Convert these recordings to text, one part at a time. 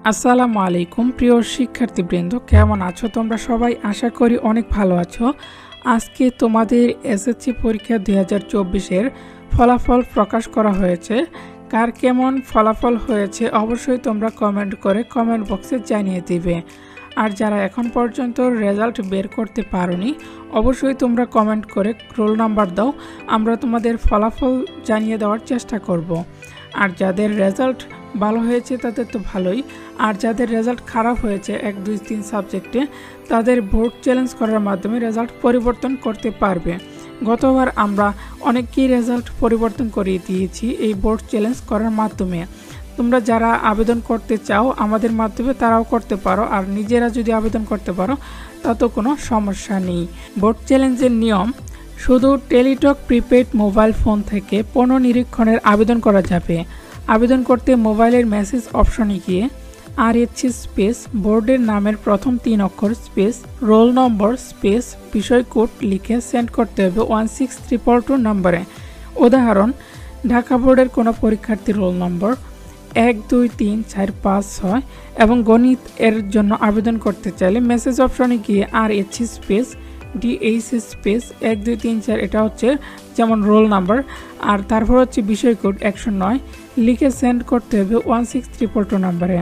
আসসালামু আলাইকুম প্রিয় শিক্ষার্থীবৃন্দ, কেমন আছো তোমরা সবাই? আশা করি অনেক ভালো আছো। আজকে তোমাদের এসএসসি পরীক্ষা 2024-এর ফলাফল প্রকাশ করা হয়েছে। কার কেমন ফলাফল হয়েছে অবশ্যই তোমরা কমেন্ট করে কমেন্ট বক্সে জানিয়ে দিবে। আর যারা এখন পর্যন্ত রেজাল্ট বের করতে পারোনি অবশ্যই তোমরা কমেন্ট করে রোল নাম্বার দাও, আমরা তোমাদের ফলাফল জানিয়ে দেওয়ার চেষ্টা করব। আর যাদের রেজাল্ট ভালো হয়েছে তাদের তো ভালোই, আর যাদের রেজাল্ট খারাপ হয়েছে 1, 2, 3 সাবজেক্টে তাদের বোর্ড চ্যালেঞ্জ করার মাধ্যমে রেজাল্ট পরিবর্তন করতে পারবে। গতবার আমরা অনেককেই রেজাল্ট পরিবর্তন করিয়ে দিয়েছি এই বোর্ড চ্যালেঞ্জ করার মাধ্যমে। তোমরা যারা আবেদন করতে চাও আমাদের মাধ্যমে তারাও করতে পারো, আর নিজেরা যদি আবেদন করতে পারো তাতেও কোনো সমস্যা নেই। বোর্ড চ্যালেঞ্জের নিয়ম: শুধু টেলিটক প্রিপেড মোবাইল ফোন থেকে পুনঃনিরীক্ষণের আবেদন করা যাবে। আবেদন করতে মোবাইলের মেসেজ অপশনে গিয়ে RH স্পেস বোর্ডের নামের প্রথম 3 অক্ষর স্পেস রোল নম্বর স্পেস বিষয় কোড লিখে সেন্ড করতে হবে 16322 নম্বরে। উদাহরণ: ঢাকা বোর্ডের কোনো পরীক্ষার্থীর রোল নম্বর 1, 2, 3, 4, 5, 6 এবং গণিত এর জন্য আবেদন করতে চাইলে মেসেজ অপশনে গিয়ে RH স্পেস DH স্পেস 1, 2, 3, 4 এটা হচ্ছে যেমন রোল নাম্বার, আর তারপর হচ্ছে বিষয় কোড 109 লিখে সেন্ড করতে হবে 16322 নম্বরে।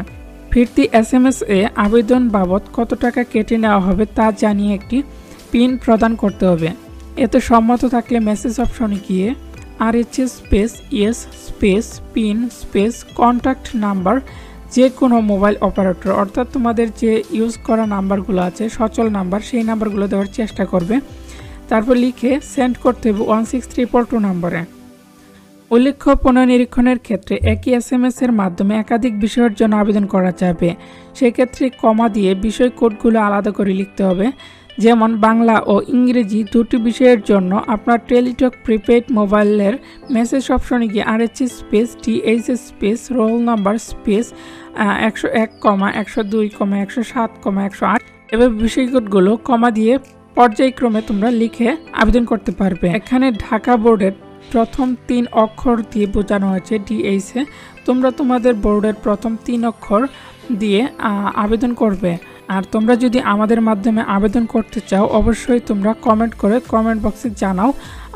ফিরতি SMS এ আবেদন বাবদ কত টাকা কেটে নেওয়া হবে তা জানিয়ে একটি পিন প্রদান করতে হবে। এতে সম্মত থাকলে মেসেজ অপশনে গিয়ে RH space yes space pin space contact number যে কোনো মোবাইল অপারেটর, অর্থাৎ তোমাদের যে ইউজ করা নাম্বারগুলো আছে সচল নাম্বার সেই নাম্বারগুলো দেওয়ার চেষ্টা করবে। তারপর লিখে সেন্ড করতে হবে 16322 নম্বরে। উল্লেখ্য, পুনঃনিরীক্ষণের ক্ষেত্রে একই SMS এর মাধ্যমে একাধিক বিষয়ের জন্য আবেদন করা যাবে। সেক্ষেত্রে কমা দিয়ে বিষয় কোডগুলো আলাদা করে লিখতে হবে। যেমন বাংলা ও ইংরেজি দুটি বিষয়ের জন্য আপনার টেলিটক প্রিপেড মোবাইলের মেসেজ অপশনে গিয়ে RH space DH space roll number space 101, 102, 107, 108 এভাবে বিষয় কোডগুলো কমা দিয়ে পর্যায়ক্রমে তোমরা লিখে আবেদন করতে পারবে। এখানে ঢাকা বোর্ডের প্রথম 3 অক্ষর দিয়ে বোঝানো হয়েছে DH। তোমরা তোমাদের বোর্ডের প্রথম 3 অক্ষর দিয়ে আবেদন করবে। আর তোমরা যদি আমাদের মাধ্যমে আবেদন করতে চাও অবশ্যই তোমরা কমেন্ট করে কমেন্ট বক্সে জানাও,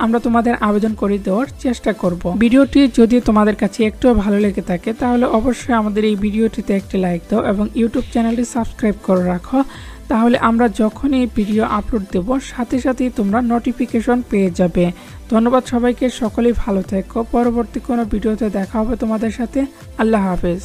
আমরা তোমাদের আবেদন করে দেওয়ার চেষ্টা করব। ভিডিওটি যদি তোমাদের কাছে একটুও ভালো লেগে থাকে তাহলে অবশ্যই আমাদের এই ভিডিওটিতে একটি লাইক দাও এবং ইউটিউব চ্যানেলটি সাবস্ক্রাইব করে রাখো, তাহলে আমরা যখনই এই ভিডিও আপলোড দেব সাথে সাথেই তোমরা নোটিফিকেশন পেয়ে যাবে। ধন্যবাদ সবাইকে, সকলেই ভালো থেকো। পরবর্তী কোনো ভিডিওতে দেখা হবে তোমাদের সাথে। আল্লাহ হাফেজ।